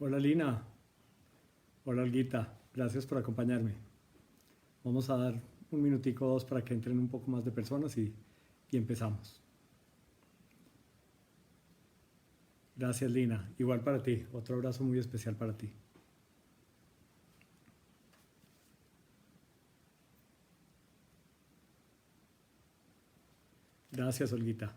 Hola Lina, hola Olguita, gracias por acompañarme. Vamos a dar un minutico o dos para que entren un poco más de personas y empezamos. Gracias Lina, igual para ti, otro abrazo muy especial para ti. Gracias Olguita.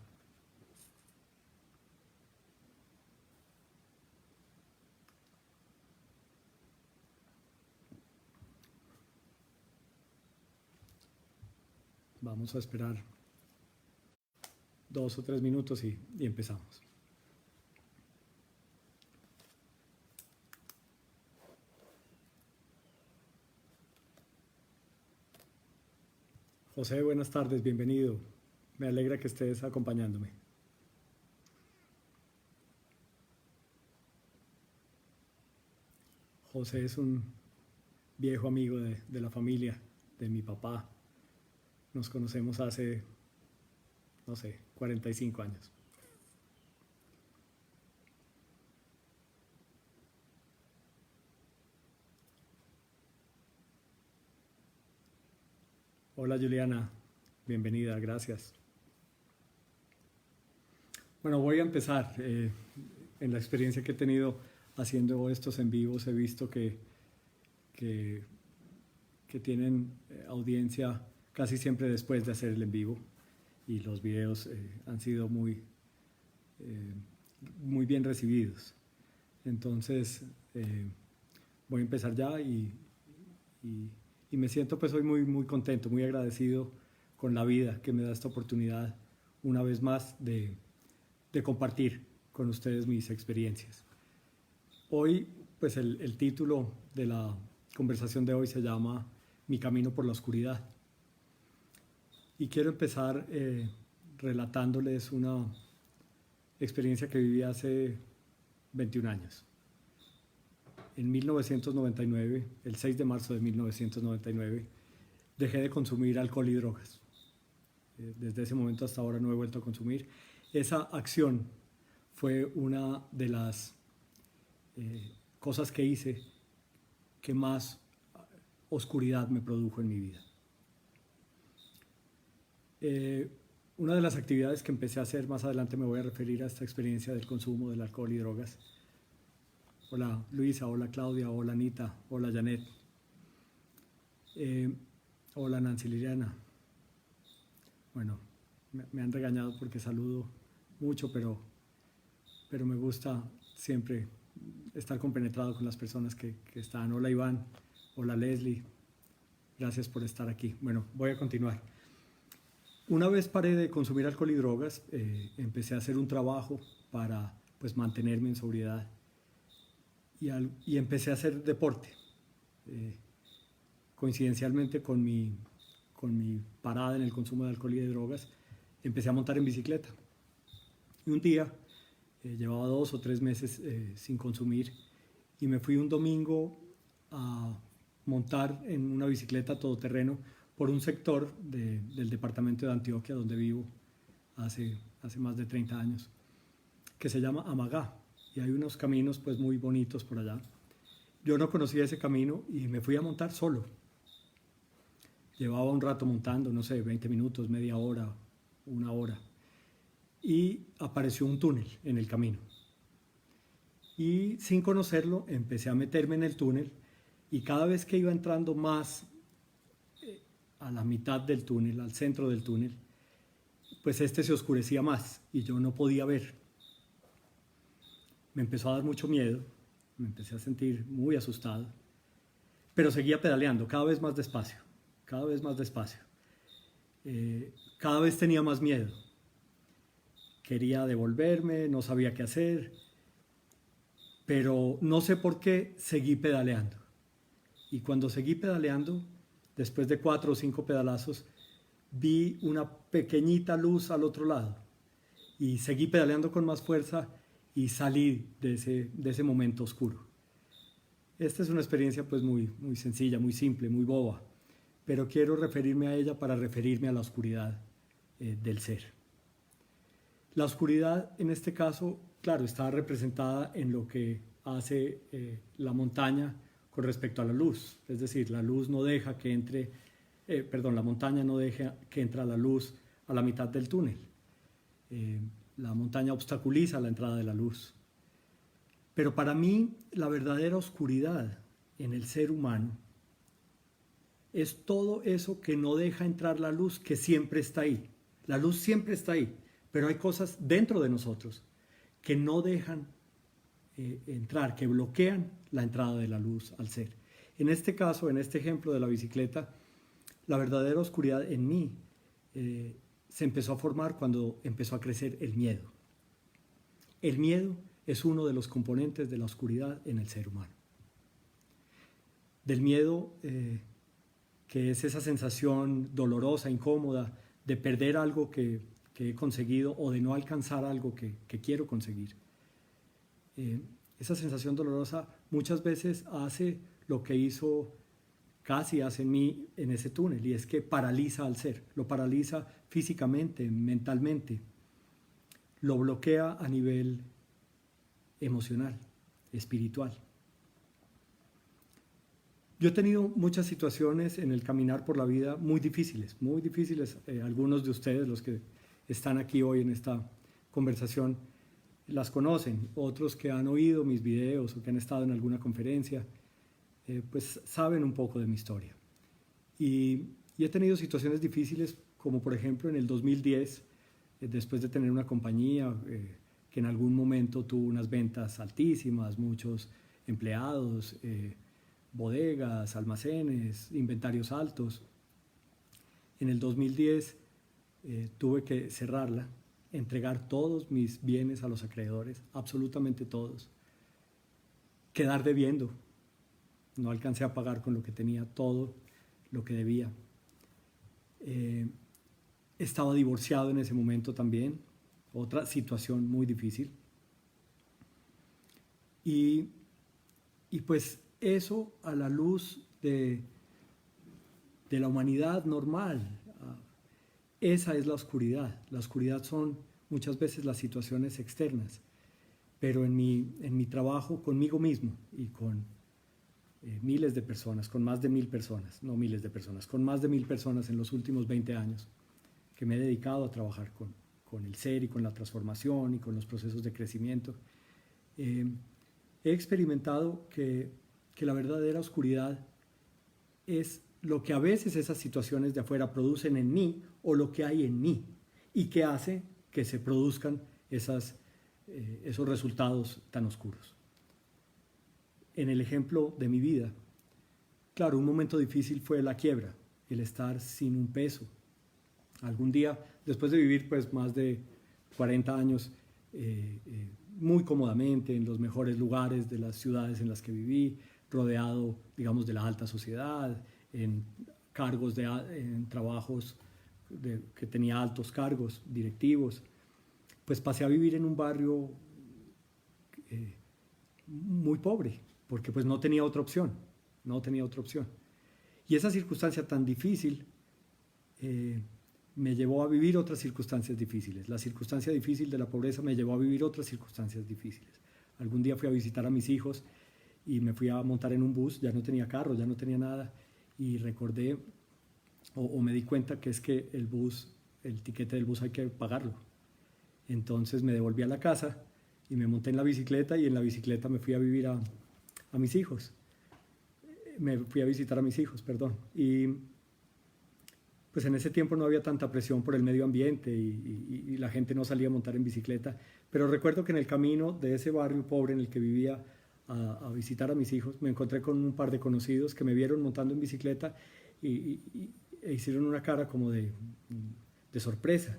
Vamos a esperar 2 o 3 minutos y empezamos. José, buenas tardes, bienvenido. Me alegra que estés acompañándome. José es un viejo amigo de la familia, de mi papá. Nos conocemos hace, no sé, 45 años. Hola Juliana, bienvenida, gracias. Bueno, voy a empezar. En la experiencia que he tenido haciendo estos en vivos he visto que, que tienen audiencia casi siempre después de hacer el en vivo y los videos han sido muy bien recibidos. Entonces voy a empezar ya y me siento pues hoy muy contento, muy agradecido con la vida que me da esta oportunidad una vez más de compartir con ustedes mis experiencias. Hoy, pues el título de la conversación de hoy se llama Mi camino por la oscuridad. Y quiero empezar relatándoles una experiencia que viví hace 21 años. En 1999, el 6 de marzo de 1999, dejé de consumir alcohol y drogas. Desde ese momento hasta ahora no he vuelto a consumir. Esa acción fue una de las cosas que hice que más oscuridad me produjo en mi vida. Una de las actividades que empecé a hacer, más adelante me voy a referir a esta experiencia del consumo del alcohol y drogas. Hola Luisa, hola Claudia, hola Anita, hola Janet, hola Nancy Liliana. Bueno, me han regañado porque saludo mucho, pero me gusta siempre estar compenetrado con las personas que están. Hola Iván, hola Leslie, gracias por estar aquí. Bueno, voy a continuar. Una vez paré de consumir alcohol y drogas, empecé a hacer un trabajo para pues, mantenerme en sobriedad y empecé a hacer deporte. Coincidencialmente con mi parada en el consumo de alcohol y de drogas, empecé a montar en bicicleta. Y un día, llevaba 2 o 3 meses sin consumir y me fui un domingo a montar en una bicicleta todoterreno por un sector del departamento de Antioquia donde vivo hace más de 30 años, que se llama Amagá, y hay unos caminos pues muy bonitos por allá. Yo no conocía ese camino y me fui a montar solo. Llevaba un rato montando, no sé, 20 minutos, media hora, una hora, y apareció un túnel en el camino. Y sin conocerlo empecé a meterme en el túnel y cada vez que iba entrando más a la mitad del túnel, al centro del túnel, pues este se oscurecía más y yo no podía ver. Me empezó a dar mucho miedo, me empecé a sentir muy asustado, pero seguía pedaleando cada vez más despacio, cada vez más despacio. Cada vez tenía más miedo. Quería devolverme, no sabía qué hacer, pero no sé por qué seguí pedaleando. Y cuando seguí pedaleando, después de 4 o 5 pedalazos, vi una pequeñita luz al otro lado y seguí pedaleando con más fuerza y salí de ese momento oscuro. Esta es una experiencia pues muy sencilla, muy simple, muy boba, pero quiero referirme a ella para referirme a la oscuridad del ser. La oscuridad en este caso, claro, está representada en lo que hace la montaña con respecto a la luz. Es decir, la luz no deja que entre, la montaña no deja que entre la luz a la mitad del túnel. La montaña obstaculiza la entrada de la luz. Pero para mí, la verdadera oscuridad en el ser humano es todo eso que no deja entrar la luz, que siempre está ahí. La luz siempre está ahí, pero hay cosas dentro de nosotros que no dejan entrar, que bloquean la entrada de la luz al ser. En este caso, en este ejemplo de la bicicleta, la verdadera oscuridad en mí se empezó a formar cuando empezó a crecer el miedo. El miedo es uno de los componentes de la oscuridad en el ser humano. Del miedo, que es esa sensación dolorosa, incómoda, de perder algo que he conseguido o de no alcanzar algo que quiero conseguir. Esa sensación dolorosa muchas veces hace lo que casi hace en mí en ese túnel, y es que paraliza al ser, lo paraliza físicamente, mentalmente, lo bloquea a nivel emocional, espiritual. Yo he tenido muchas situaciones en el caminar por la vida muy difíciles, algunos de ustedes, los que están aquí hoy en esta conversación, las conocen, otros que han oído mis videos o que han estado en alguna conferencia, pues saben un poco de mi historia. Y he tenido situaciones difíciles, como por ejemplo en el 2010, después de tener una compañía que en algún momento tuvo unas ventas altísimas, muchos empleados, bodegas, almacenes, inventarios altos. En el 2010 tuve que cerrarla, entregar todos mis bienes a los acreedores, absolutamente todos, quedar debiendo. No alcancé a pagar con lo que tenía todo lo que debía. Estaba divorciado en ese momento también, otra situación muy difícil. Y pues eso a la luz de la humanidad normal, esa es la oscuridad. La oscuridad son muchas veces las situaciones externas, pero en mi trabajo conmigo mismo y con miles de personas, con más de 1000 personas, no miles de personas, con más de 1000 personas en los últimos 20 años, que me he dedicado a trabajar con el ser y con la transformación y con los procesos de crecimiento, he experimentado que la verdadera oscuridad es lo que a veces esas situaciones de afuera producen en mí o lo que hay en mí y que hace que se produzcan esos resultados tan oscuros. En el ejemplo de mi vida, claro, un momento difícil fue la quiebra, el estar sin un peso. Algún día, después de vivir pues más de 40 años muy cómodamente en los mejores lugares de las ciudades en las que viví, rodeado, digamos, de la alta sociedad, en cargos, en trabajos que tenía altos cargos directivos, pues pasé a vivir en un barrio muy pobre, porque pues no tenía otra opción. Y esa circunstancia tan difícil me llevó a vivir otras circunstancias difíciles. La circunstancia difícil de la pobreza me llevó a vivir otras circunstancias difíciles. Algún día fui a visitar a mis hijos y me fui a montar en un bus, ya no tenía carro, ya no tenía nada, y recordé o me di cuenta que es que el tiquete del bus hay que pagarlo. Entonces me devolví a la casa y me monté en la bicicleta, y en la bicicleta me fui a vivir a mis hijos. Me fui a visitar a mis hijos, perdón. Y pues en ese tiempo no había tanta presión por el medio ambiente y la gente no salía a montar en bicicleta. Pero recuerdo que en el camino de ese barrio pobre en el que vivía a visitar a mis hijos, me encontré con un par de conocidos que me vieron montando en bicicleta e hicieron una cara como de sorpresa.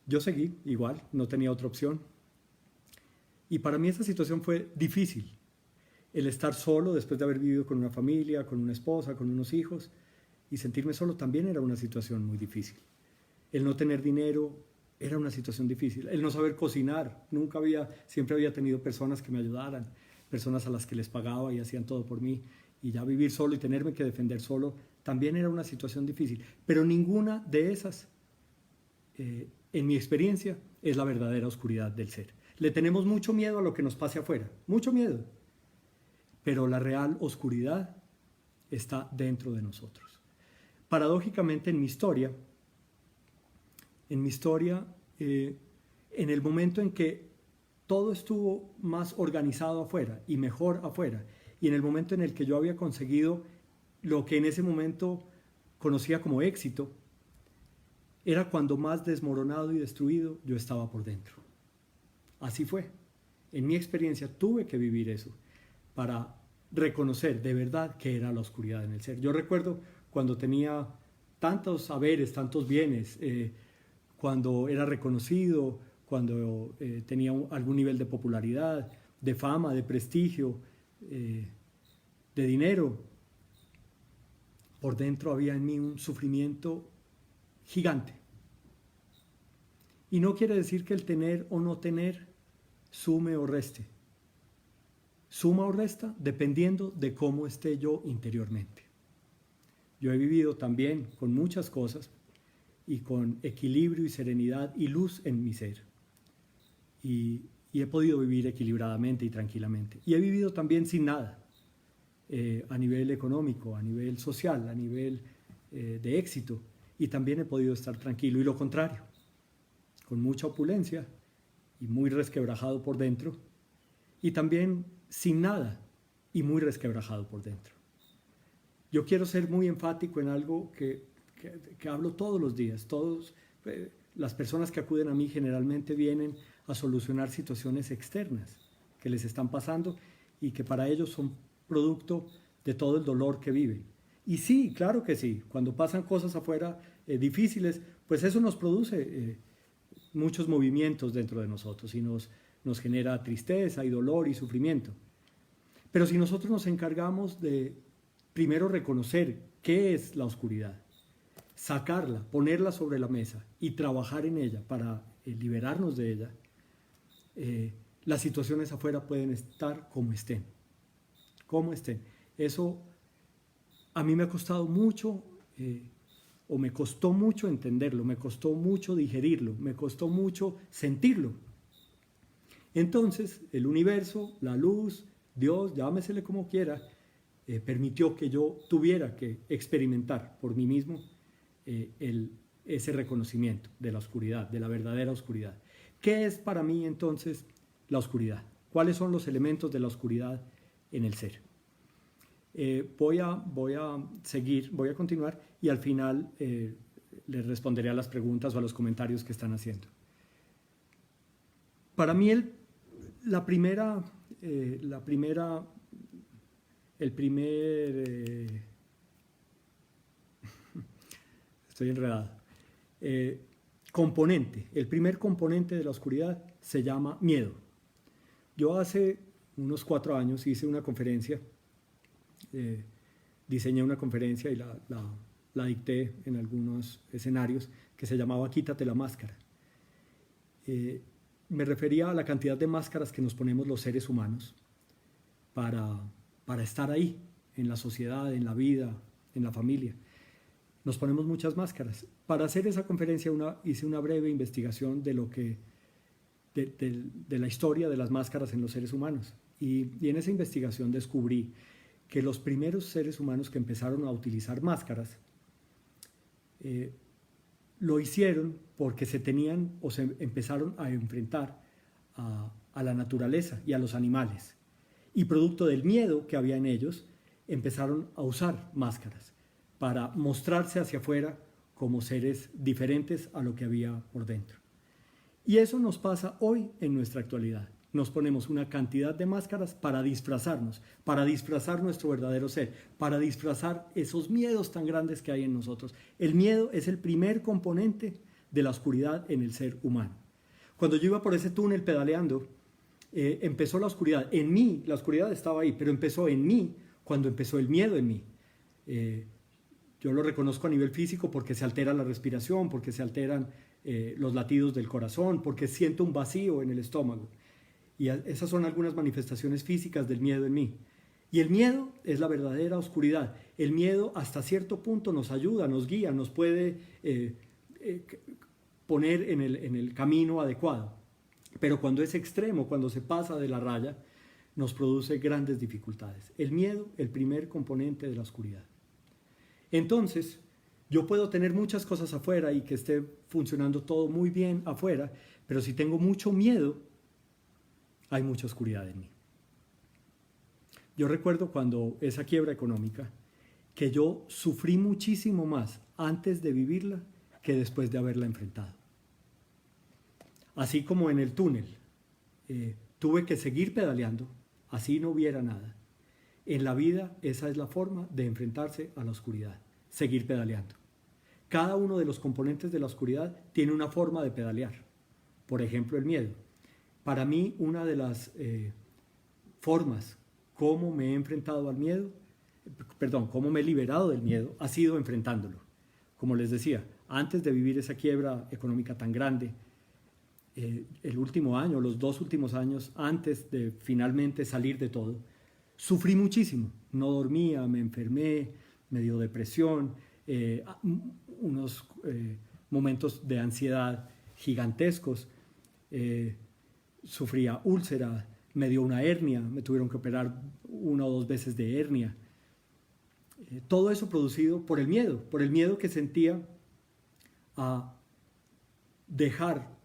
Yo seguí igual, no tenía otra opción. Y para mí esa situación fue difícil. El estar solo después de haber vivido con una familia, con una esposa, con unos hijos, y sentirme solo también era una situación muy difícil. El no tener dinero era una situación difícil. El no saber cocinar, siempre había tenido personas que me ayudaran, personas a las que les pagaba y hacían todo por mí, y ya vivir solo y tenerme que defender solo también era una situación difícil. Pero ninguna de esas, en mi experiencia, es la verdadera oscuridad del ser. Le tenemos mucho miedo a lo que nos pase afuera, mucho miedo. Pero la real oscuridad está dentro de nosotros. Paradójicamente en mi historia, en el momento en que todo estuvo más organizado afuera y mejor afuera, y en el momento en el que yo había conseguido lo que en ese momento conocía como éxito, era cuando más desmoronado y destruido yo estaba por dentro. Así fue. En mi experiencia tuve que vivir eso para reconocer de verdad que era la oscuridad en el ser. Yo recuerdo cuando tenía tantos saberes, tantos bienes, cuando era reconocido, cuando tenía algún nivel de popularidad, de fama, de prestigio, de dinero. Por dentro había en mí un sufrimiento gigante. Y no quiere decir que el tener o no tener sume o reste. Suma o resta dependiendo de cómo esté yo interiormente. Yo he vivido también con muchas cosas y con equilibrio y serenidad y luz en mi ser. Y he podido vivir equilibradamente y tranquilamente. Y he vivido también sin nada, a nivel económico, a nivel social, a nivel de éxito. Y también he podido estar tranquilo. Y lo contrario, con mucha opulencia y muy resquebrajado por dentro. Y también sin nada y muy resquebrajado por dentro. Yo quiero ser muy enfático en algo que hablo todos los días. Las personas que acuden a mí generalmente vienen a solucionar situaciones externas que les están pasando y que para ellos son producto de todo el dolor que viven. Y sí, claro que sí, cuando pasan cosas afuera difíciles, pues eso nos produce muchos movimientos dentro de nosotros y nos genera tristeza y dolor y sufrimiento. Pero si nosotros nos encargamos de primero reconocer qué es la oscuridad, sacarla, ponerla sobre la mesa y trabajar en ella para liberarnos de ella, las situaciones afuera pueden estar como estén. Como estén. Eso a mí me ha costado mucho, o me costó mucho entenderlo, me costó mucho digerirlo, me costó mucho sentirlo. Entonces, el universo, la luz, Dios, llámesele como quiera, permitió que yo tuviera que experimentar por mí mismo ese reconocimiento de la oscuridad, de la verdadera oscuridad. ¿Qué es para mí entonces la oscuridad? ¿Cuáles son los elementos de la oscuridad en el ser? Voy a continuar y al final les responderé a las preguntas o a los comentarios que están haciendo. Para mí el primer estoy enredado. El primer componente de la oscuridad se llama miedo. Yo hace unos 4 años hice una conferencia, diseñé una conferencia y la dicté en algunos escenarios que se llamaba Quítate la máscara. Me refería a la cantidad de máscaras que nos ponemos los seres humanos para estar ahí, en la sociedad, en la vida, en la familia. Nos ponemos muchas máscaras. Para hacer esa conferencia hice una breve investigación de la historia de las máscaras en los seres humanos. Y en esa investigación descubrí que los primeros seres humanos que empezaron a utilizar máscaras lo hicieron porque se empezaron a enfrentar a la naturaleza y a los animales. Y producto del miedo que había en ellos, empezaron a usar máscaras para mostrarse hacia afuera como seres diferentes a lo que había por dentro. Y eso nos pasa hoy en nuestra actualidad. Nos ponemos una cantidad de máscaras para disfrazarnos, para disfrazar nuestro verdadero ser, para disfrazar esos miedos tan grandes que hay en nosotros. El miedo es el primer componente de la oscuridad en el ser humano. Cuando yo iba por ese túnel pedaleando, empezó la oscuridad. En mí, la oscuridad estaba ahí, pero empezó en mí cuando empezó el miedo en mí. Yo lo reconozco a nivel físico porque se altera la respiración, porque se alteran los latidos del corazón, porque siento un vacío en el estómago. Y esas son algunas manifestaciones físicas del miedo en mí. Y el miedo es la verdadera oscuridad. El miedo hasta cierto punto nos ayuda, nos guía, nos puede poner en el camino adecuado. Pero cuando es extremo, cuando se pasa de la raya, nos produce grandes dificultades. El miedo, el primer componente de la oscuridad. Entonces, yo puedo tener muchas cosas afuera y que esté funcionando todo muy bien afuera, pero si tengo mucho miedo, hay mucha oscuridad en mí. Yo recuerdo cuando esa quiebra económica, que yo sufrí muchísimo más antes de vivirla que después de haberla enfrentado. Así como en el túnel, tuve que seguir pedaleando, así no hubiera nada. En la vida esa es la forma de enfrentarse a la oscuridad, seguir pedaleando. Cada uno de los componentes de la oscuridad tiene una forma de pedalear. Por ejemplo, el miedo. Para mí, una de las formas cómo me he enfrentado al miedo, cómo me he liberado del miedo, ha sido enfrentándolo. Como les decía, antes de vivir esa quiebra económica tan grande, el último año, los 2 últimos años, antes de finalmente salir de todo, sufrí muchísimo. No dormía, me enfermé, me dio depresión, unos momentos de ansiedad gigantescos, sufría úlcera, me dio una hernia, me tuvieron que operar 1 o 2 veces de hernia. Todo eso producido por el miedo que sentía a dejar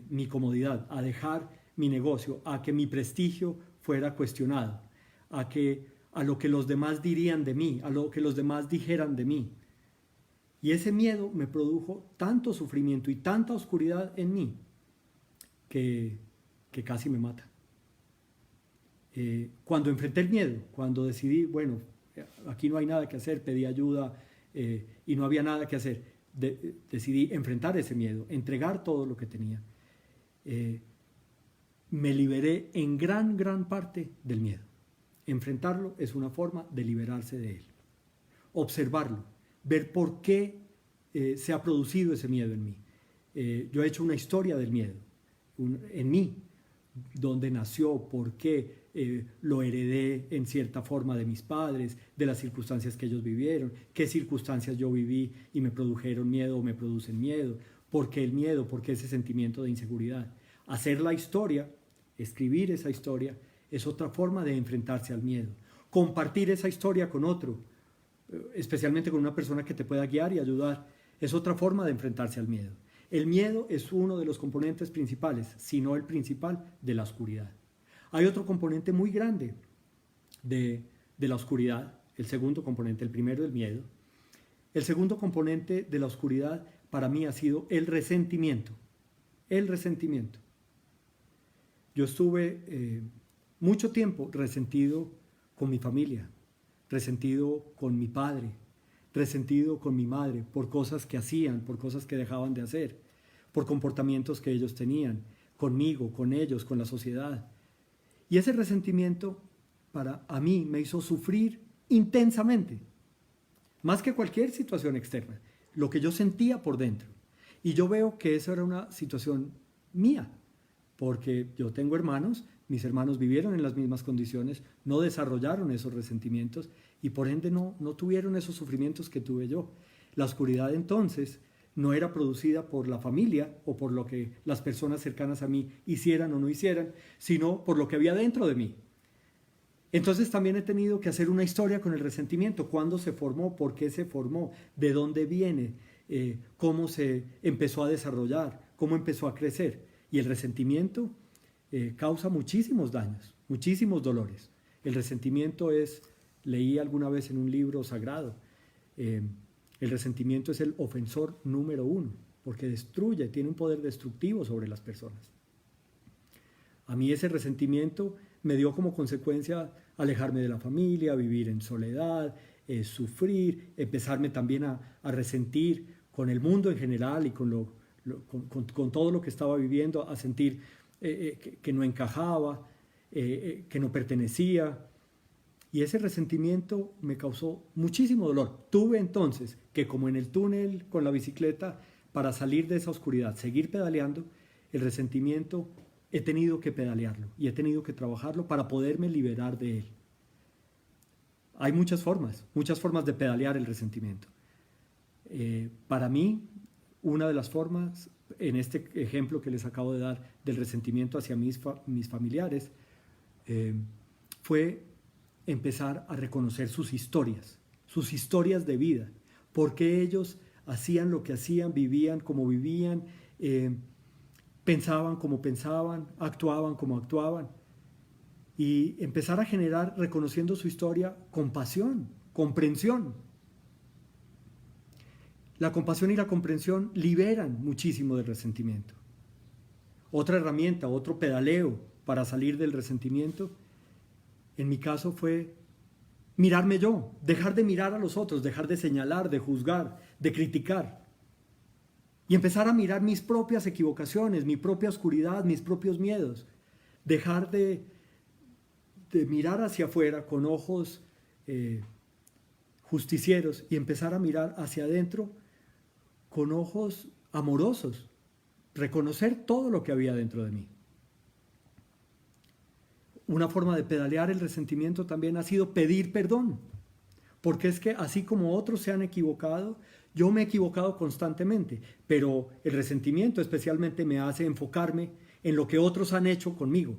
mi comodidad, a dejar mi negocio, a que mi prestigio fuera cuestionado, a lo que los demás dirían de mí, a lo que los demás dijeran de mí. Y ese miedo me produjo tanto sufrimiento y tanta oscuridad en mí que casi me mata. Cuando enfrenté el miedo, cuando decidí, bueno, aquí no hay nada que hacer, pedí ayuda y no había nada que hacer, decidí enfrentar ese miedo, entregar todo lo que tenía. Me liberé en gran parte del miedo. Enfrentarlo es una forma de liberarse de él. Observarlo, ver por qué se ha producido ese miedo en mí. Yo he hecho una historia del miedo en mí, dónde nació, por qué lo heredé en cierta forma de mis padres, de las circunstancias que ellos vivieron, qué circunstancias yo viví y me produjeron miedo o me producen miedo, por qué el miedo, por qué ese sentimiento de inseguridad. Hacer la historia, escribir esa historia, es otra forma de enfrentarse al miedo. Compartir esa historia con otro, especialmente con una persona que te pueda guiar y ayudar, es otra forma de enfrentarse al miedo. El miedo es uno de los componentes principales, si no el principal, de la oscuridad. Hay otro componente muy grande de la oscuridad, el segundo componente, el primero el miedo. El segundo componente de la oscuridad para mí ha sido el resentimiento. El resentimiento. Yo estuve mucho tiempo resentido con mi familia, resentido con mi padre, resentido con mi madre por cosas que hacían, por cosas que dejaban de hacer, por comportamientos que ellos tenían, conmigo, con ellos, con la sociedad. Y ese resentimiento a mí me hizo sufrir intensamente, más que cualquier situación externa, lo que yo sentía por dentro. Y yo veo que esa era una situación mía, porque yo tengo hermanos, mis hermanos vivieron en las mismas condiciones, no desarrollaron esos resentimientos y por ende no tuvieron esos sufrimientos que tuve yo. La oscuridad entonces no era producida por la familia o por lo que las personas cercanas a mí hicieran o no hicieran, sino por lo que había dentro de mí. Entonces también he tenido que hacer una historia con el resentimiento. ¿Cuándo se formó? ¿Por qué se formó? ¿De dónde viene? ¿Cómo se empezó a desarrollar? ¿Cómo empezó a crecer? Y el resentimiento causa muchísimos daños, muchísimos dolores. El resentimiento leí alguna vez en un libro sagrado, el resentimiento es el ofensor número 1, porque destruye, tiene un poder destructivo sobre las personas. A mí ese resentimiento me dio como consecuencia alejarme de la familia, vivir en soledad, sufrir, empezarme también a resentir con el mundo en general y con todo lo que estaba viviendo, a sentir que no encajaba, que no pertenecía. Y ese resentimiento me causó muchísimo dolor. Tuve entonces que, como en el túnel con la bicicleta, para salir de esa oscuridad, seguir pedaleando, el resentimiento he tenido que pedalearlo y he tenido que trabajarlo para poderme liberar de él. Hay muchas formas de pedalear el resentimiento. Para mí, una de las formas, en este ejemplo que les acabo de dar, del resentimiento hacia mis familiares, fue empezar a reconocer sus historias de vida, por qué ellos hacían lo que hacían, vivían como vivían, pensaban como pensaban, actuaban como actuaban, y empezar a generar, reconociendo su historia, compasión, comprensión. La compasión y la comprensión liberan muchísimo del resentimiento. Otra herramienta, otro pedaleo para salir del resentimiento, en mi caso fue mirarme yo, dejar de mirar a los otros, dejar de señalar, de juzgar, de criticar. Y empezar a mirar mis propias equivocaciones, mi propia oscuridad, mis propios miedos. Dejar de mirar hacia afuera con ojos justicieros y empezar a mirar hacia adentro con ojos amorosos. Reconocer todo lo que había dentro de mí. Una forma de pedalear el resentimiento también ha sido pedir perdón. Porque es que así como otros se han equivocado, yo me he equivocado constantemente, pero el resentimiento especialmente me hace enfocarme en lo que otros han hecho conmigo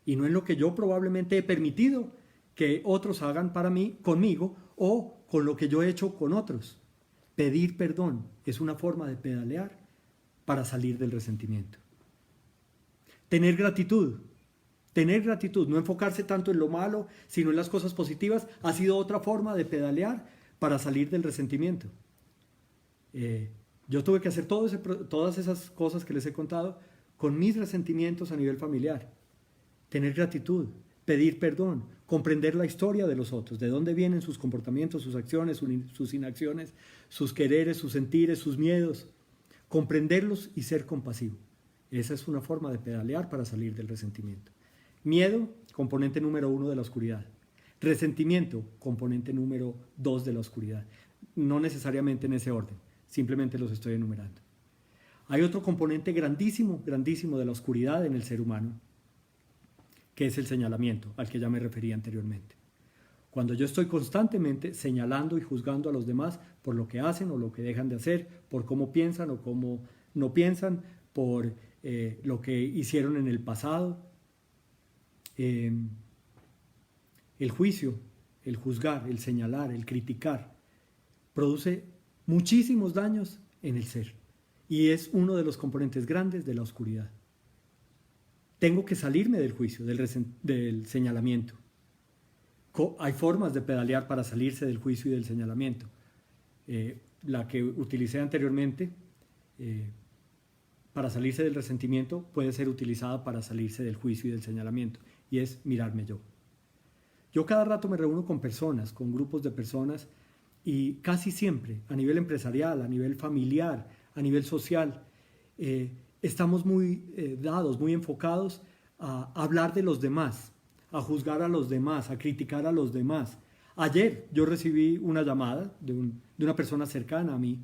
y no en lo que yo probablemente he permitido que otros hagan para mí, conmigo, o con lo que yo he hecho con otros. Pedir perdón es una forma de pedalear para salir del resentimiento. Tener gratitud, no enfocarse tanto en lo malo, sino en las cosas positivas, ha sido otra forma de pedalear para salir del resentimiento. Yo tuve que hacer todas esas cosas que les he contado con mis resentimientos a nivel familiar. Tener gratitud, pedir perdón, comprender la historia de los otros, de dónde vienen sus comportamientos, sus acciones, sus inacciones, sus quereres, sus sentires, sus miedos, comprenderlos y ser compasivo. Esa es una forma de pedalear para salir del resentimiento. Miedo, componente número 1 de la oscuridad. Resentimiento, componente número 2 de la oscuridad. No necesariamente en ese orden, simplemente los estoy enumerando. Hay otro componente grandísimo de la oscuridad en el ser humano, que es el señalamiento, al que ya me refería anteriormente. Cuando yo estoy constantemente señalando y juzgando a los demás por lo que hacen o lo que dejan de hacer, por cómo piensan o cómo no piensan, por lo que hicieron en el pasado, el juicio, el juzgar, el señalar, el criticar, produce muchísimos daños en el ser y es uno de los componentes grandes de la oscuridad. Tengo que salirme del juicio, del señalamiento. Hay formas de pedalear para salirse del juicio y del señalamiento. La que utilicé anteriormente, para salirse del resentimiento, puede ser utilizada para salirse del juicio y del señalamiento, y es mirarme yo. Yo cada rato me reúno con personas, con grupos de personas, y casi siempre, a nivel empresarial, a nivel familiar, a nivel social, estamos muy dados, muy enfocados a hablar de los demás, a juzgar a los demás, a criticar a los demás. Ayer yo recibí una llamada de una persona cercana a mí,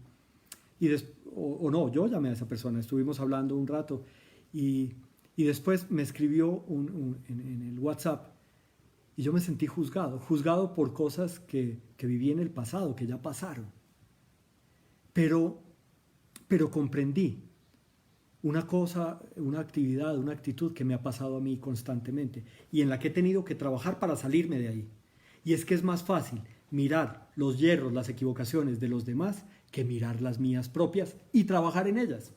yo llamé a esa persona, estuvimos hablando un rato y después me escribió en el WhatsApp y yo me sentí juzgado por cosas que viví en el pasado, que ya pasaron. Pero comprendí una cosa, una actividad, una actitud que me ha pasado a mí constantemente y en la que he tenido que trabajar para salirme de ahí. Y es que es más fácil mirar los yerros, las equivocaciones de los demás que mirar las mías propias y trabajar en ellas.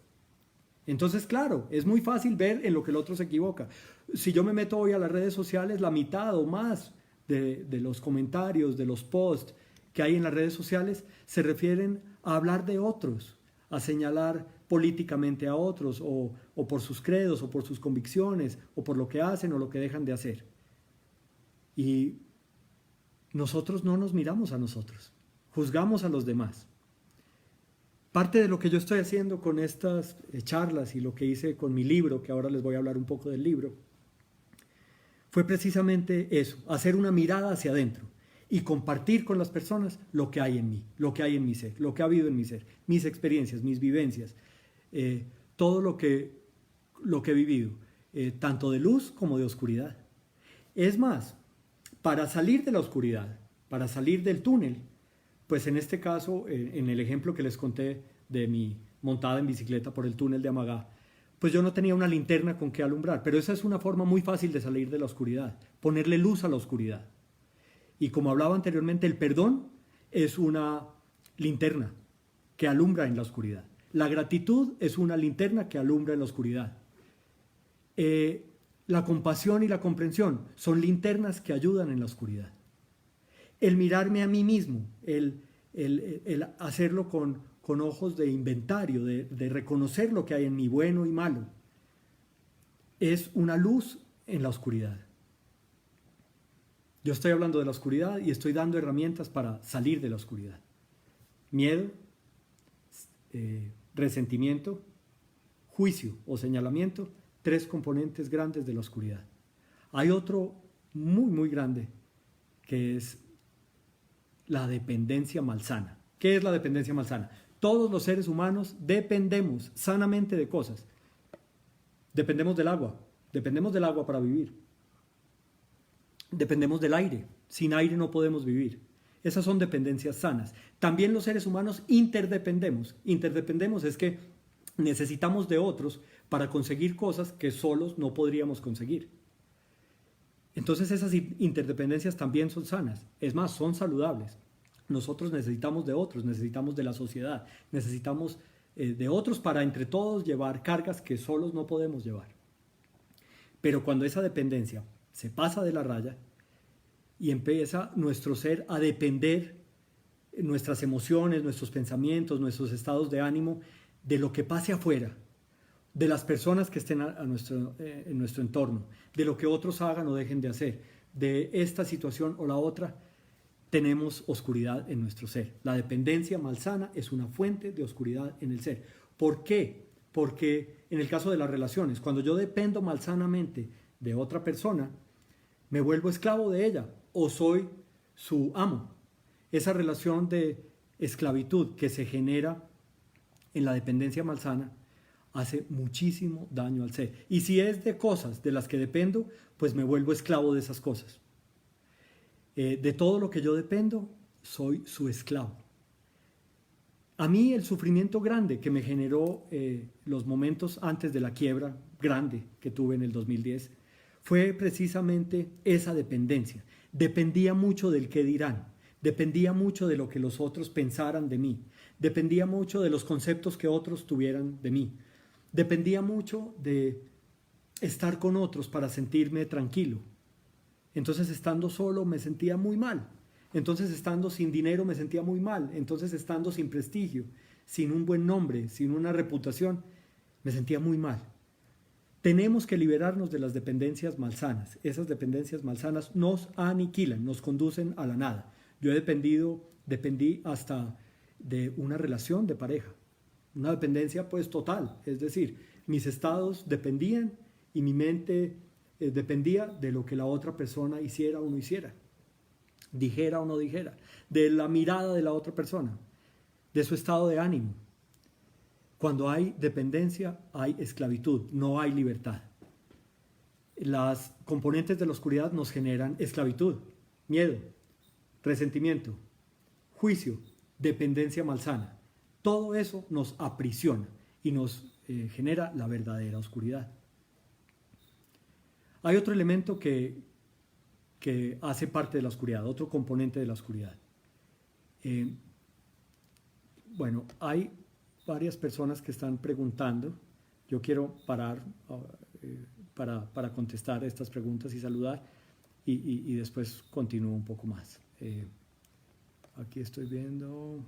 Entonces, claro, es muy fácil ver en lo que el otro se equivoca. Si yo me meto hoy a las redes sociales, la mitad o más de los comentarios, de los posts que hay en las redes sociales se refieren a hablar de otros, a señalar políticamente a otros o por sus credos o por sus convicciones o por lo que hacen o lo que dejan de hacer. Y nosotros no nos miramos a nosotros, juzgamos a los demás. Parte de lo que yo estoy haciendo con estas charlas y lo que hice con mi libro, que ahora les voy a hablar un poco del libro, fue precisamente eso, hacer una mirada hacia adentro y compartir con las personas lo que hay en mí, lo que hay en mi ser, lo que ha habido en mi ser, mis experiencias, mis vivencias, todo lo que he vivido, tanto de luz como de oscuridad. Es más, para salir de la oscuridad, para salir del túnel, pues en este caso, en el ejemplo que les conté de mi montada en bicicleta por el túnel de Amagá, pues yo no tenía una linterna con que alumbrar, pero esa es una forma muy fácil de salir de la oscuridad, ponerle luz a la oscuridad. Y como hablaba anteriormente, el perdón es una linterna que alumbra en la oscuridad. La gratitud es una linterna que alumbra en la oscuridad. La compasión y la comprensión son linternas que ayudan en la oscuridad. El mirarme a mí mismo, el hacerlo con ojos de inventario, de reconocer lo que hay en mí, bueno y malo, es una luz en la oscuridad. Yo estoy hablando de la oscuridad y estoy dando herramientas para salir de la oscuridad. Miedo, resentimiento, juicio o señalamiento, 3 componentes grandes de la oscuridad. Hay otro muy, muy grande que es la dependencia malsana. ¿Qué es la dependencia malsana? Todos los seres humanos dependemos sanamente de cosas. Dependemos del agua para vivir. Dependemos del aire, sin aire no podemos vivir. Esas son dependencias sanas. También los seres humanos interdependemos. Interdependemos es que necesitamos de otros para conseguir cosas que solos no podríamos conseguir. Entonces esas interdependencias también son sanas, es más, son saludables. Nosotros necesitamos de otros, necesitamos de la sociedad, necesitamos de otros para entre todos llevar cargas que solos no podemos llevar. Pero cuando esa dependencia se pasa de la raya y empieza nuestro ser a depender, nuestras emociones, nuestros pensamientos, nuestros estados de ánimo, de lo que pase afuera, de las personas que estén en nuestro entorno, de lo que otros hagan o dejen de hacer, de esta situación o la otra, tenemos oscuridad en nuestro ser. La dependencia malsana es una fuente de oscuridad en el ser. ¿Por qué? Porque en el caso de las relaciones, cuando yo dependo malsanamente de otra persona, me vuelvo esclavo de ella o soy su amo. Esa relación de esclavitud que se genera en la dependencia malsana hace muchísimo daño al ser. Y si es de cosas de las que dependo, pues me vuelvo esclavo de esas cosas. De todo lo que yo dependo, soy su esclavo. A mí el sufrimiento grande que me generó los momentos antes de la quiebra grande que tuve en el 2010 fue precisamente esa dependencia. Dependía mucho del qué dirán, dependía mucho de lo que los otros pensaran de mí, dependía mucho de los conceptos que otros tuvieran de mí, dependía mucho de estar con otros para sentirme tranquilo. Entonces estando solo me sentía muy mal, entonces estando sin dinero me sentía muy mal, entonces estando sin prestigio, sin un buen nombre, sin una reputación, me sentía muy mal. Tenemos que liberarnos de las dependencias malsanas. Esas dependencias malsanas nos aniquilan, nos conducen a la nada. Yo dependí hasta de una relación de pareja, una dependencia pues total, es decir, mis estados dependían y mi mente dependía de lo que la otra persona hiciera o no hiciera, dijera o no dijera, de la mirada de la otra persona, de su estado de ánimo. Cuando hay dependencia, hay esclavitud, no hay libertad. Las componentes de la oscuridad nos generan esclavitud, miedo, resentimiento, juicio, dependencia malsana. Todo eso nos aprisiona y nos genera la verdadera oscuridad. Hay otro elemento que hace parte de la oscuridad, otro componente de la oscuridad. Hay varias personas que están preguntando. Yo quiero parar para contestar estas preguntas y saludar y después continúo un poco más. Aquí estoy viendo.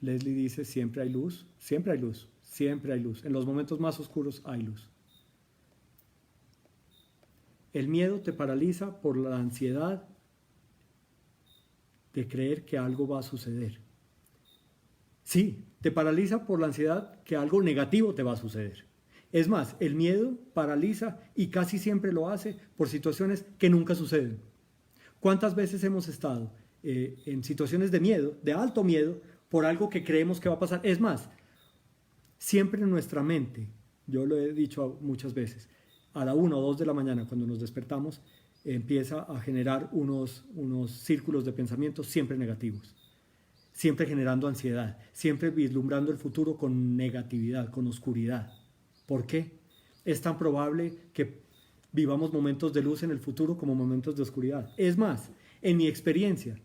Leslie dice, siempre hay luz. Siempre hay luz, siempre hay luz. En los momentos más oscuros hay luz. El miedo te paraliza por la ansiedad de creer que algo va a suceder. Sí, te paraliza por la ansiedad que algo negativo te va a suceder. Es más, el miedo paraliza y casi siempre lo hace por situaciones que nunca suceden. ¿Cuántas veces hemos estado en situaciones de miedo, de alto miedo, por algo que creemos que va a pasar? Es más, siempre en nuestra mente, yo lo he dicho muchas veces, a la 1 o 2 de la mañana cuando nos despertamos, empieza a generar unos círculos de pensamiento siempre negativos, siempre generando ansiedad, siempre vislumbrando el futuro con negatividad, con oscuridad. ¿Por qué? Es tan probable que vivamos momentos de luz en el futuro como momentos de oscuridad. Es más, en mi experiencia,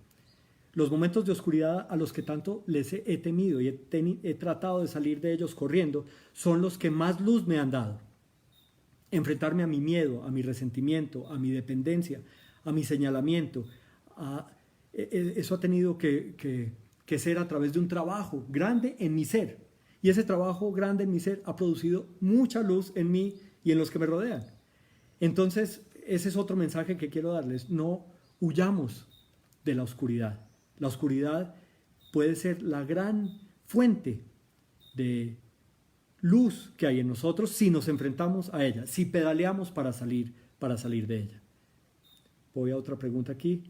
los momentos de oscuridad a los que tanto les he temido y he tratado de salir de ellos corriendo son los que más luz me han dado. Enfrentarme a mi miedo, a mi resentimiento, a mi dependencia, a mi señalamiento, eso ha tenido que ser a través de un trabajo grande en mi ser. Y ese trabajo grande en mi ser ha producido mucha luz en mí y en los que me rodean. Entonces, ese es otro mensaje que quiero darles. No huyamos de la oscuridad. La oscuridad puede ser la gran fuente de luz que hay en nosotros si nos enfrentamos a ella, si pedaleamos para salir de ella. Voy a otra pregunta aquí.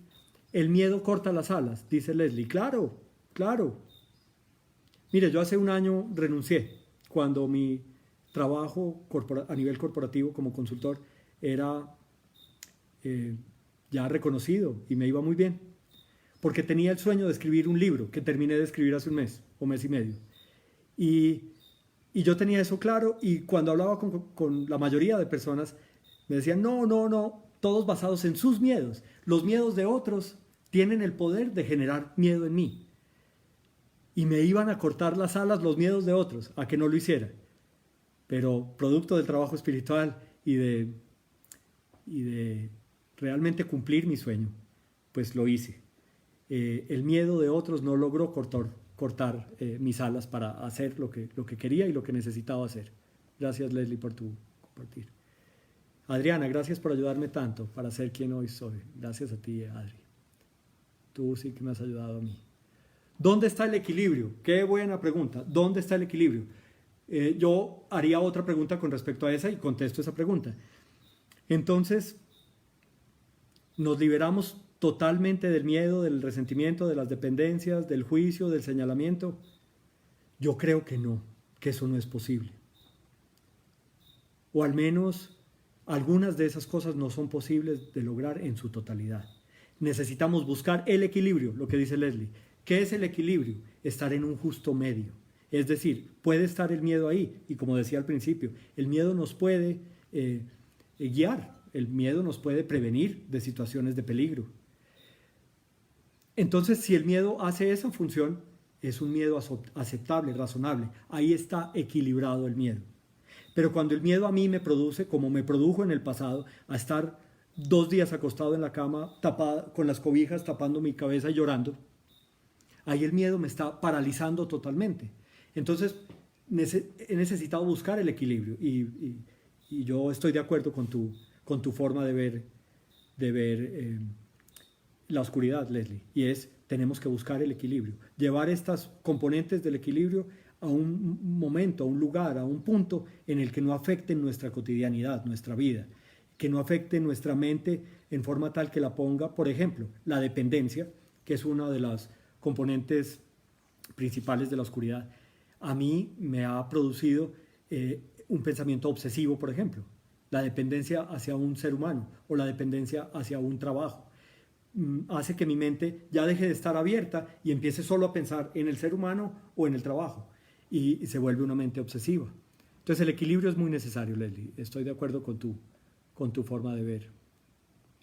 ¿El miedo corta las alas?, dice Leslie. Claro, claro. Mire, yo hace un año renuncié cuando mi trabajo a nivel corporativo como consultor era ya reconocido y me iba muy bien, porque tenía el sueño de escribir un libro que terminé de escribir hace un mes o mes y medio. Y yo tenía eso claro, y cuando hablaba con la mayoría de personas me decían, no, todos basados en sus miedos. Los miedos de otros tienen el poder de generar miedo en mí. Y me iban a cortar las alas los miedos de otros, a que no lo hiciera. Pero producto del trabajo espiritual y de realmente cumplir mi sueño, pues lo hice. El miedo de otros no logró cortar mis alas para hacer lo que quería y lo que necesitaba hacer. Gracias, Leslie, por tu compartir. Adriana, gracias por ayudarme tanto para ser quien hoy soy. Gracias a ti, Adri. Tú sí que me has ayudado a mí. ¿Dónde está el equilibrio? Qué buena pregunta. ¿Dónde está el equilibrio? Yo haría otra pregunta con respecto a esa y contesto esa pregunta. Entonces, ¿nos liberamos totalmente del miedo, del resentimiento, de las dependencias, del juicio, del señalamiento? Yo creo que no, que eso no es posible. O al menos algunas de esas cosas no son posibles de lograr en su totalidad. Necesitamos buscar el equilibrio, lo que dice Leslie. ¿Qué es el equilibrio? Estar en un justo medio. Es decir, puede estar el miedo ahí, y como decía al principio, el miedo nos puede guiar, el miedo nos puede prevenir de situaciones de peligro. Entonces, si el miedo hace esa función, es un miedo aceptable, razonable. Ahí está equilibrado el miedo. Pero cuando el miedo a mí me produce, como me produjo en el pasado, a estar 2 días acostado en la cama, con las cobijas tapando mi cabeza y llorando, ahí el miedo me está paralizando totalmente. Entonces, he necesitado buscar el equilibrio y yo estoy de acuerdo con tu forma de ver la oscuridad, Leslie, y tenemos que buscar el equilibrio, llevar estas componentes del equilibrio a un momento, a un lugar, a un punto en el que no afecten nuestra cotidianidad, nuestra vida, que no afecten nuestra mente en forma tal que la ponga, por ejemplo, la dependencia, que es una de las componentes principales de la oscuridad. A mí me ha producido un pensamiento obsesivo, por ejemplo, la dependencia hacia un ser humano o la dependencia hacia un trabajo. Hace que mi mente ya deje de estar abierta y empiece solo a pensar en el ser humano o en el trabajo y se vuelve una mente obsesiva. Entonces el equilibrio es muy necesario, Leslie. Estoy de acuerdo con tu forma de ver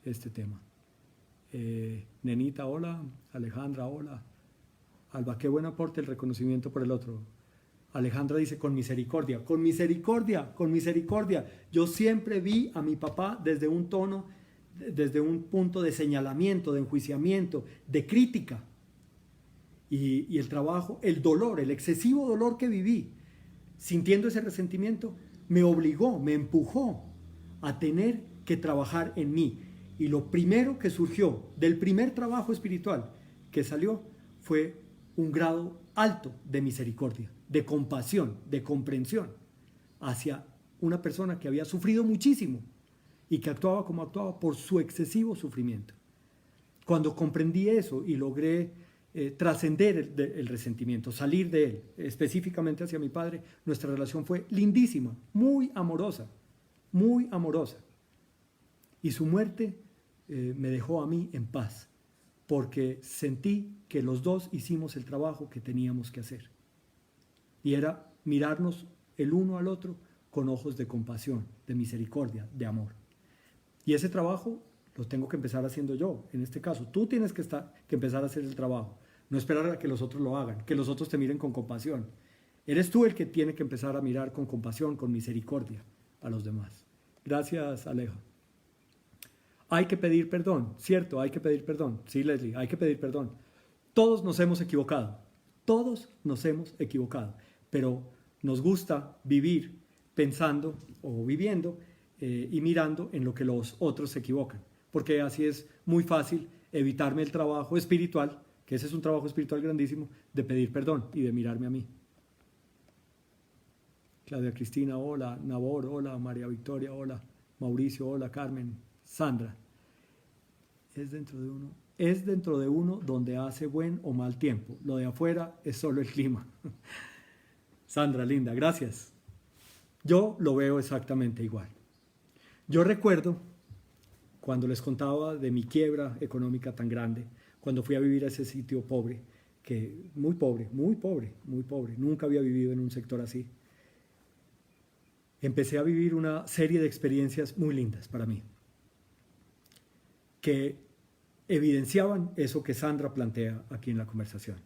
este tema. Nenita, hola. Alejandra, hola. Alba, qué buen aporte el reconocimiento por el otro. Alejandra dice, con misericordia, con misericordia, con misericordia. Yo siempre vi a mi papá desde un punto de señalamiento, de enjuiciamiento, de crítica. Y el trabajo, el dolor, el excesivo dolor que viví, sintiendo ese resentimiento, me obligó, me empujó a tener que trabajar en mí. Y lo primero que surgió del primer trabajo espiritual que salió fue un grado alto de misericordia, de compasión, de comprensión hacia una persona que había sufrido muchísimo y que actuaba como actuaba por su excesivo sufrimiento. Cuando comprendí eso y logré trascender el resentimiento, salir de él, específicamente hacia mi padre, nuestra relación fue lindísima, muy amorosa, muy amorosa. Y su muerte me dejó a mí en paz, porque sentí que los dos hicimos el trabajo que teníamos que hacer. Y era mirarnos el uno al otro con ojos de compasión, de misericordia, de amor. Y ese trabajo lo tengo que empezar haciendo yo, en este caso. Tú tienes que empezar a hacer el trabajo, no esperar a que los otros lo hagan, que los otros te miren con compasión. Eres tú el que tiene que empezar a mirar con compasión, con misericordia a los demás. Gracias, Aleja. Hay que pedir perdón, cierto, hay que pedir perdón. Sí, Leslie, hay que pedir perdón. Todos nos hemos equivocado, pero nos gusta vivir pensando o viviendo y mirando en lo que los otros se equivocan, porque así es muy fácil evitarme el trabajo espiritual, que ese es un trabajo espiritual grandísimo, de pedir perdón y de mirarme a mí. Claudia Cristina, hola. Nabor, hola. María Victoria, hola. Mauricio, hola. Carmen, Sandra. Es dentro de uno donde hace buen o mal tiempo. Lo de afuera es solo el clima. Sandra, linda, gracias. Yo lo veo exactamente igual. Yo recuerdo cuando les contaba de mi quiebra económica tan grande, cuando fui a vivir a ese sitio pobre, que muy pobre, nunca había vivido en un sector así. Empecé a vivir una serie de experiencias muy lindas para mí, que evidenciaban eso que Sandra plantea aquí en la conversación,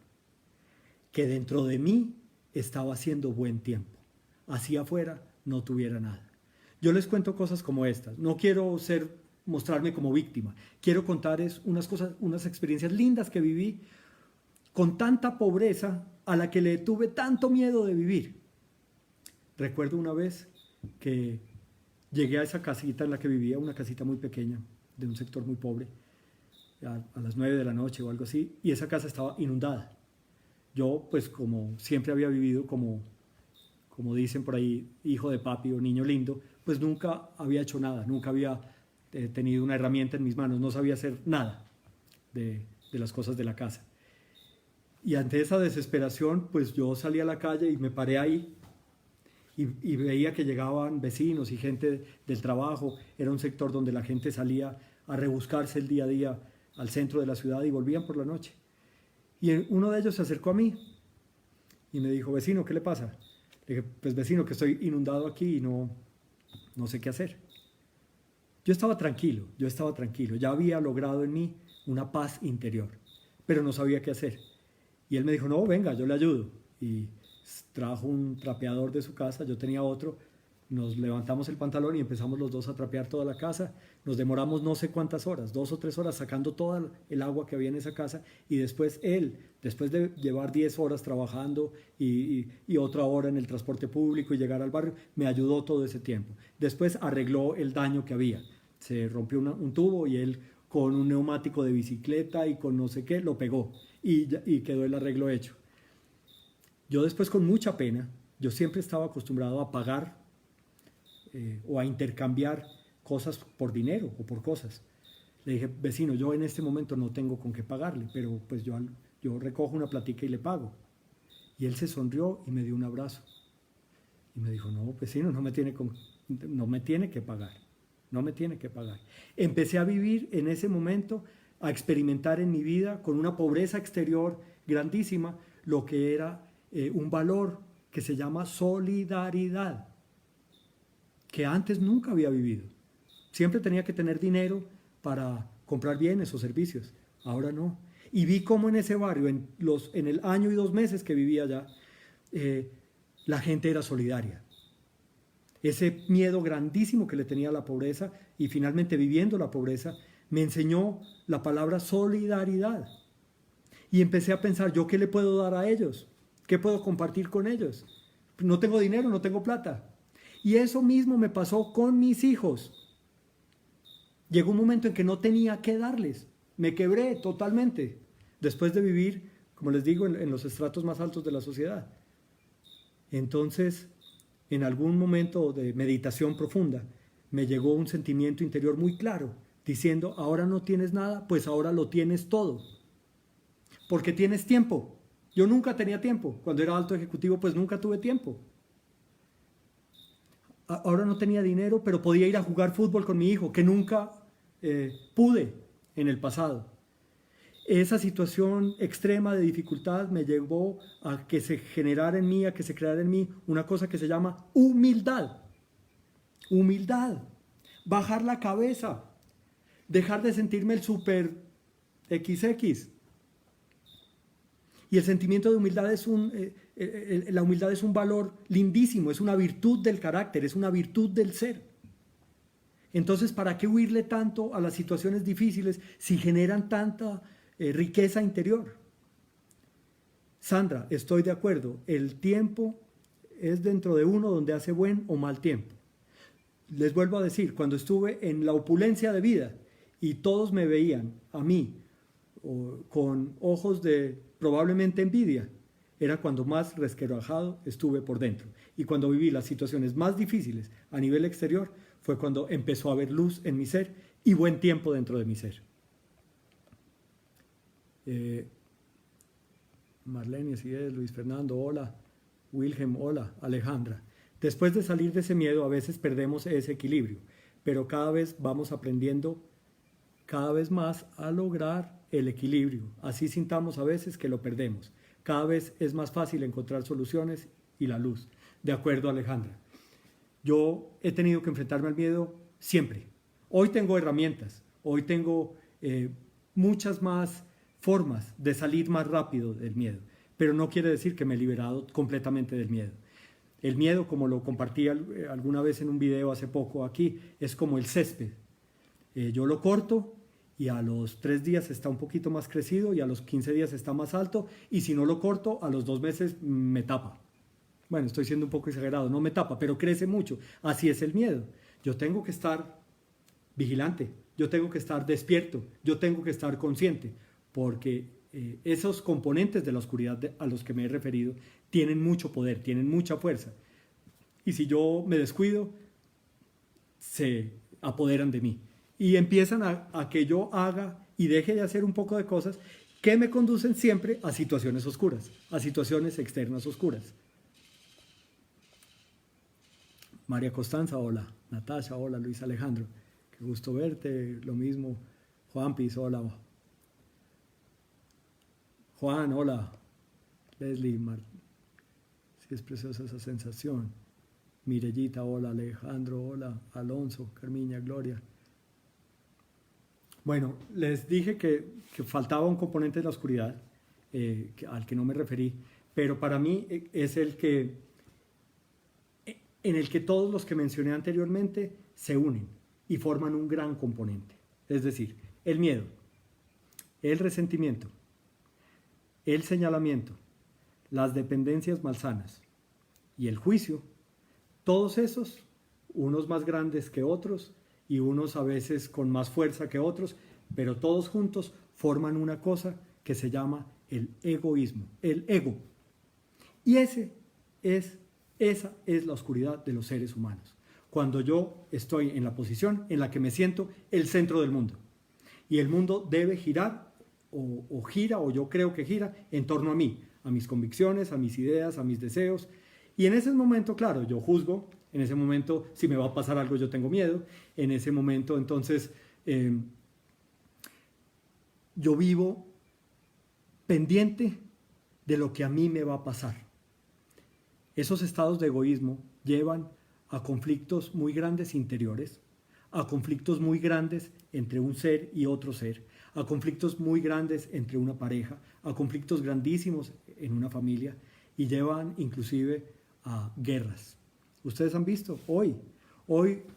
que dentro de mí estaba haciendo buen tiempo, hacia afuera no tuviera nada. Yo les cuento cosas como estas, no quiero mostrarme como víctima, quiero contarles unas experiencias lindas que viví con tanta pobreza a la que le tuve tanto miedo de vivir. Recuerdo una vez que llegué a esa casita en la que vivía, una casita muy pequeña, de un sector muy pobre, a las 9 de la noche o algo así, y esa casa estaba inundada. Yo, pues como siempre había vivido como dicen por ahí, hijo de papi o niño lindo, pues nunca había hecho nada, nunca había tenido una herramienta en mis manos, no sabía hacer nada de las cosas de la casa. Y ante esa desesperación, pues yo salí a la calle y me paré ahí y veía que llegaban vecinos y gente del trabajo. Era un sector donde la gente salía a rebuscarse el día a día al centro de la ciudad y volvían por la noche. Y uno de ellos se acercó a mí y me dijo, vecino, ¿qué le pasa? Le dije, pues vecino, que estoy inundado aquí y no sé qué hacer. Yo estaba tranquilo, ya había logrado en mí una paz interior, pero no sabía qué hacer. Y él me dijo, no, venga, yo le ayudo. Y trajo un trapeador de su casa, yo tenía otro, nos levantamos el pantalón y empezamos los dos a trapear toda la casa. Nos demoramos no sé cuántas horas, 2 o 3 horas sacando toda el agua que había en esa casa, y después él, después de llevar 10 horas trabajando y otra hora en el transporte público y llegar al barrio, me ayudó todo ese tiempo. Después arregló el daño que había, se rompió un tubo y él con un neumático de bicicleta y con no sé qué lo pegó y quedó el arreglo hecho. Yo después, con mucha pena, yo siempre estaba acostumbrado a pagar o a intercambiar cosas por dinero o por cosas. Le dije, vecino, yo en este momento no tengo con qué pagarle, pero pues yo recojo una platica y le pago. Y él se sonrió y me dio un abrazo. Y me dijo, no, vecino, no me tiene que pagar. Empecé a vivir en ese momento, a experimentar en mi vida, con una pobreza exterior grandísima, lo que era un valor que se llama solidaridad, que antes nunca había vivido. Siempre tenía que tener dinero para comprar bienes o servicios, ahora no. Y vi cómo en ese barrio, en el año y 2 meses que vivía allá, la gente era solidaria. Ese miedo grandísimo que le tenía a la pobreza, y finalmente viviendo la pobreza, me enseñó la palabra solidaridad. Y empecé a pensar, ¿yo qué le puedo dar a ellos? ¿Qué puedo compartir con ellos? No tengo dinero, no tengo plata. Y eso mismo me pasó con mis hijos. Llegó un momento en que no tenía qué darles. Me quebré totalmente, después de vivir, como les digo, en los estratos más altos de la sociedad. Entonces, en algún momento de meditación profunda, me llegó un sentimiento interior muy claro, diciendo, ahora no tienes nada, pues ahora lo tienes todo. Porque tienes tiempo. Yo nunca tenía tiempo. Cuando era alto ejecutivo, pues nunca tuve tiempo. Ahora no tenía dinero, pero podía ir a jugar fútbol con mi hijo, que nunca pude en el pasado. Esa situación extrema de dificultad me llevó a que se generara en mí, a que se creara en mí una cosa que se llama humildad. Humildad. Bajar la cabeza. Dejar de sentirme el super XX. Y el sentimiento de humildad la humildad es un valor lindísimo, es una virtud del carácter, es una virtud del ser. Entonces, ¿para qué huirle tanto a las situaciones difíciles si generan tanta riqueza interior? Sandra, estoy de acuerdo, el tiempo es dentro de uno donde hace buen o mal tiempo. Les vuelvo a decir, cuando estuve en la opulencia de vida y todos me veían a mí con ojos de probablemente envidia, era cuando más resquebrajado estuve por dentro. Y cuando viví las situaciones más difíciles a nivel exterior, fue cuando empezó a haber luz en mi ser y buen tiempo dentro de mi ser. Marlene, así es, Luis Fernando, hola. Wilhelm, hola. Alejandra. Después de salir de ese miedo, a veces perdemos ese equilibrio, pero cada vez vamos aprendiendo cada vez más a lograr el equilibrio. Así sintamos a veces que lo perdemos. Cada vez es más fácil encontrar soluciones y la luz. De acuerdo, Alejandra. Yo he tenido que enfrentarme al miedo siempre. Hoy tengo herramientas, hoy tengo muchas más formas de salir más rápido del miedo, pero no quiere decir que me he liberado completamente del miedo. El miedo, como lo compartí alguna vez en un video hace poco aquí, es como el césped. Yo lo corto y a los 3 días está un poquito más crecido y a los 15 días está más alto, y si no lo corto, a los 2 meses me tapa. Bueno, estoy siendo un poco exagerado, no me tapa, pero crece mucho. Así es el miedo. Yo tengo que estar vigilante, yo tengo que estar despierto, yo tengo que estar consciente, porque esos componentes de la oscuridad a los que me he referido tienen mucho poder, tienen mucha fuerza. Y si yo me descuido, se apoderan de mí. Y empiezan a que yo haga y deje de hacer un poco de cosas que me conducen siempre a situaciones oscuras, a situaciones externas oscuras. María Constanza, hola. Natasha, hola. Luis Alejandro, qué gusto verte. Lo mismo. Juan Piz, hola. Juan, hola. Leslie, sí, es preciosa esa sensación. Mirellita, hola. Alejandro, hola. Alonso, Carmiña, Gloria. Bueno, les dije que faltaba un componente de la oscuridad al que no me referí, pero para mí es en el que todos los que mencioné anteriormente se unen y forman un gran componente. Es decir, el miedo, el resentimiento, el señalamiento, las dependencias malsanas y el juicio, todos esos, unos más grandes que otros y unos a veces con más fuerza que otros, pero todos juntos forman una cosa que se llama el egoísmo, el ego. Y esa es la oscuridad de los seres humanos. Cuando yo estoy en la posición en la que me siento el centro del mundo. Y el mundo debe girar, o gira, o yo creo que gira, en torno a mí, a mis convicciones, a mis ideas, a mis deseos. Y en ese momento, claro, yo juzgo, en ese momento, si me va a pasar algo, yo tengo miedo. En ese momento, entonces, yo vivo pendiente de lo que a mí me va a pasar. Esos estados de egoísmo llevan a conflictos muy grandes interiores, a conflictos muy grandes entre un ser y otro ser, a conflictos muy grandes entre una pareja, a conflictos grandísimos en una familia, y llevan inclusive a guerras. Ustedes han visto hoy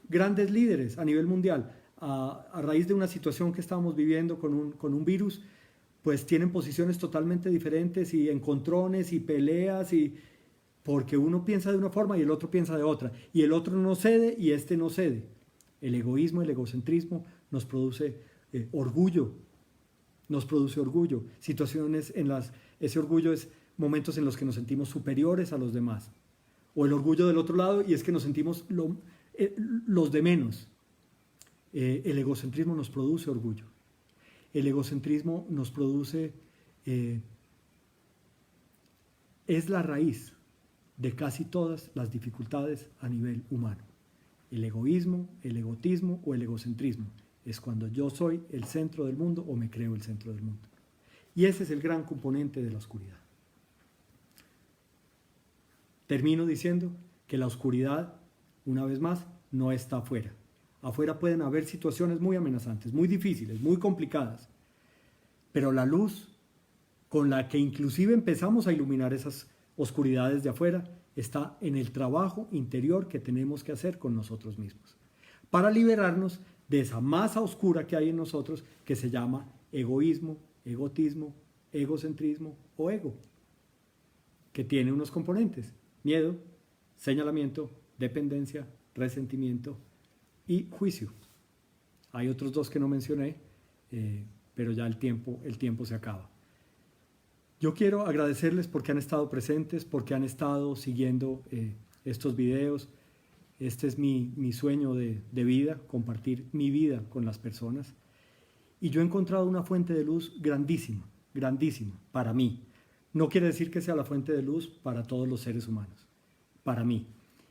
grandes líderes a nivel mundial, a raíz de una situación que estamos viviendo con un virus, pues tienen posiciones totalmente diferentes y encontrones y peleas, porque uno piensa de una forma y el otro piensa de otra, y el otro no cede y este no cede. El egoísmo, el egocentrismo nos produce orgullo, situaciones ese orgullo es momentos en los que nos sentimos superiores a los demás, o el orgullo del otro lado, y es que nos sentimos los de menos. El egocentrismo nos produce orgullo, el egocentrismo nos produce, es la raíz de casi todas las dificultades a nivel humano. El egoísmo, el egotismo o el egocentrismo es cuando yo soy el centro del mundo o me creo el centro del mundo. Y ese es el gran componente de la oscuridad. Termino diciendo que la oscuridad, una vez más, no está afuera. Afuera pueden haber situaciones muy amenazantes, muy difíciles, muy complicadas, pero la luz con la que inclusive empezamos a iluminar esas oscuridades de afuera está en el trabajo interior que tenemos que hacer con nosotros mismos, para liberarnos de esa masa oscura que hay en nosotros que se llama egoísmo, egotismo, egocentrismo o ego, que tiene unos componentes: miedo, señalamiento, dependencia, resentimiento y juicio. Hay otros dos que no mencioné, pero ya el tiempo se acaba. Yo quiero agradecerles porque han estado presentes, porque han estado siguiendo estos videos. Este es mi sueño de vida, compartir mi vida con las personas. Y yo he encontrado una fuente de luz grandísima, grandísima para mí. No quiere decir que sea la fuente de luz para todos los seres humanos, para mí.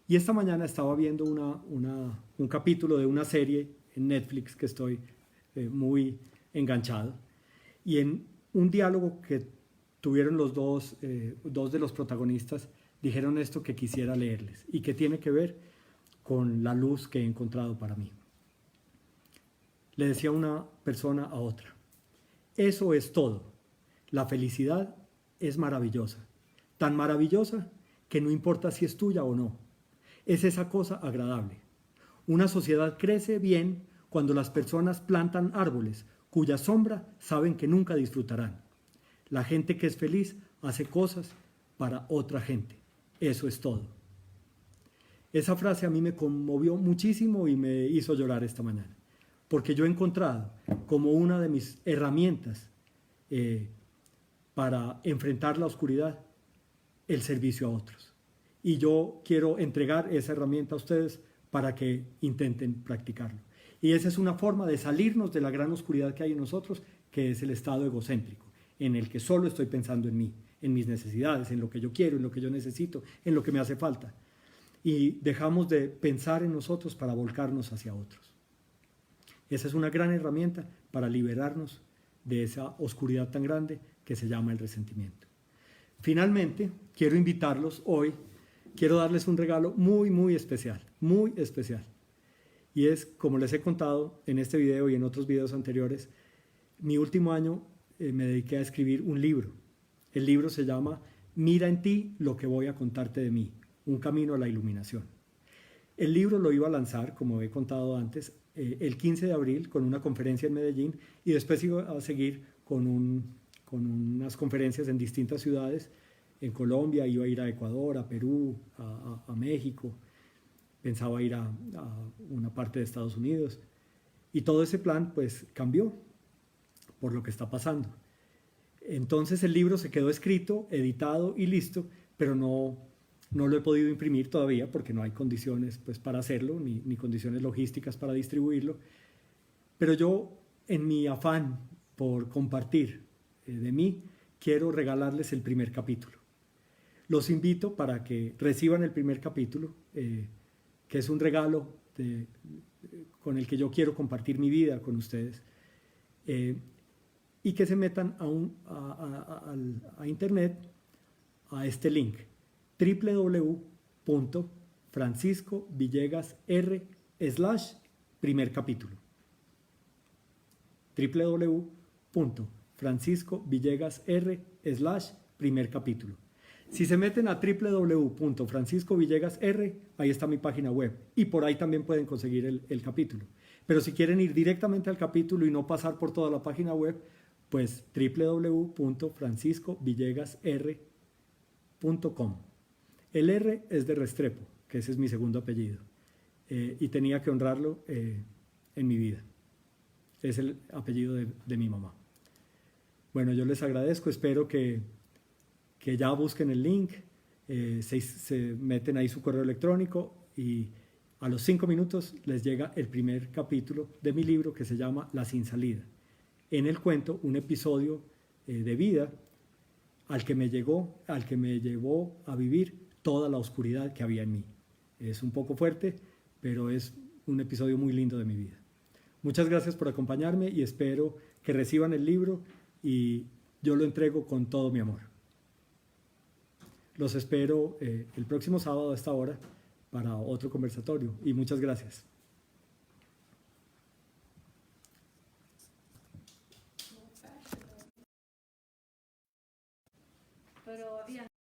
Y esta mañana estaba viendo un capítulo de una serie en Netflix que estoy muy enganchado. Y en un diálogo que tuvieron los dos de los protagonistas, dijeron esto que quisiera leerles y que tiene que ver con la luz que he encontrado para mí. Le decía una persona a otra: eso es todo. La felicidad es maravillosa, tan maravillosa que no importa si es tuya o no. Es esa cosa agradable. Una sociedad crece bien cuando las personas plantan árboles cuya sombra saben que nunca disfrutarán. La gente que es feliz hace cosas para otra gente. Eso es todo. Esa frase a mí me conmovió muchísimo y me hizo llorar esta mañana, porque yo he encontrado como una de mis herramientas para enfrentar la oscuridad el servicio a otros. Y yo quiero entregar esa herramienta a ustedes para que intenten practicarlo. Y esa es una forma de salirnos de la gran oscuridad que hay en nosotros, que es el estado egocéntrico, en el que solo estoy pensando en mí, en mis necesidades, en lo que yo quiero, en lo que yo necesito, en lo que me hace falta. Y dejamos de pensar en nosotros para volcarnos hacia otros. Esa es una gran herramienta para liberarnos de esa oscuridad tan grande que se llama el resentimiento. Finalmente, quiero invitarlos hoy, quiero darles un regalo muy, muy especial, muy especial. Y es, como les he contado en este video y en otros videos anteriores, mi último año me dediqué a escribir un libro. El libro se llama Mira en ti lo que voy a contarte de mí, un camino a la iluminación. El libro lo iba a lanzar, como he contado antes, el 15 de abril con una conferencia en Medellín, y después iba a seguir con unas conferencias en distintas ciudades. En Colombia iba a ir a Ecuador, a Perú, a México. Pensaba ir a una parte de Estados Unidos. Y todo ese plan pues cambió por lo que está pasando. Entonces el libro se quedó escrito, editado y listo, pero no lo he podido imprimir todavía porque no hay condiciones pues, para hacerlo, ni condiciones logísticas para distribuirlo. Pero yo, en mi afán por compartir de mí, quiero regalarles el primer capítulo. Los invito para que reciban el primer capítulo, que es un regalo con el que yo quiero compartir mi vida con ustedes, y que se metan a internet, a este link, www.franciscovillegasr/primer capítulo. www.franciscovillegasr/primer capítulo. Si se meten a www.franciscovillegasr, ahí está mi página web y por ahí también pueden conseguir el capítulo. Pero si quieren ir directamente al capítulo y no pasar por toda la página web, pues www.franciscovillegasr.com. El R es de Restrepo, que ese es mi segundo apellido, y tenía que honrarlo en mi vida. Es el apellido de mi mamá. Bueno, yo les agradezco, espero que ya busquen el link, se meten ahí su correo electrónico y a los 5 minutos les llega el primer capítulo de mi libro que se llama La Sin Salida. En el cuento un episodio de vida al que me llevó a vivir toda la oscuridad que había en mí. Es un poco fuerte, pero es un episodio muy lindo de mi vida. Muchas gracias por acompañarme y espero que reciban el libro y yo lo entrego con todo mi amor. Los espero el próximo sábado a esta hora para otro conversatorio y muchas gracias. Pero había